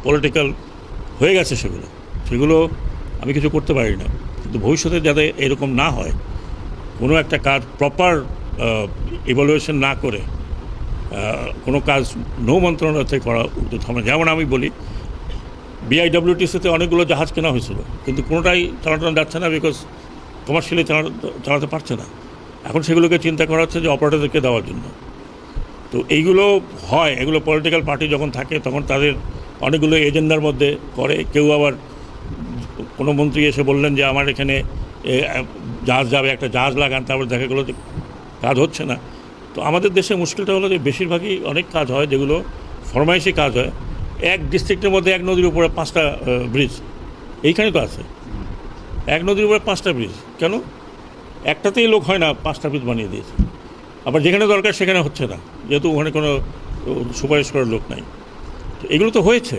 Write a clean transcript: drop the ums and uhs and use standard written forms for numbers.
Political হয়ে গেছে, সেগুলো আমি কিছু করতে পারি না। কিন্তু ভবিষ্যতে যাতে এরকম না হয়, কোনো একটা কাজ প্রপার ইভ্যালুয়েশন না করে কোনো কাজ নৌ মন্ত্রণালয় থেকে করা উচিত হবে। যেমন আমি বলি, বিআইডব্লিউটিসিতে অনেকগুলো জাহাজ কেনা হয়েছিল, কিন্তু কোনোটাই চালানো যাচ্ছে না, বিকজ কমার্শিয়ালি চালাতে পারছে না। এখন সেগুলোকে চিন্তা করা হচ্ছে যে অপারেটরদেরকে দেওয়ার জন্য। তো এইগুলো হয়, এগুলো পলিটিক্যাল পার্টি যখন থাকে তখন তাদের অনেকগুলো এজেন্ডার মধ্যে করে। কেউ আবার কোনো মন্ত্রী এসে বললেন যে আমার এখানে জাহাজ যাবে, একটা জাহাজ লাগান, তারপর দেখা গেলো যে কাজ হচ্ছে না। তো আমাদের দেশে মুশকিলটা হলো যে বেশিরভাগই অনেক কাজ হয় যেগুলো ফরমাইশি কাজ হয়। এক ডিস্ট্রিক্টের মধ্যে এক নদীর উপরে 5টা ব্রিজ, এইখানে তো আছে। এক নদীর উপরে 5টা ব্রিজ, কেন? একটাতেই লোক হয় না, 5টা ব্রিজ বানিয়ে দিয়েছে। আবার যেখানে দরকার সেখানে হচ্ছে না, যেহেতু ওখানে কোনো সুপারিশ করার লোক নাই। তো এগুলো তো হয়েছে।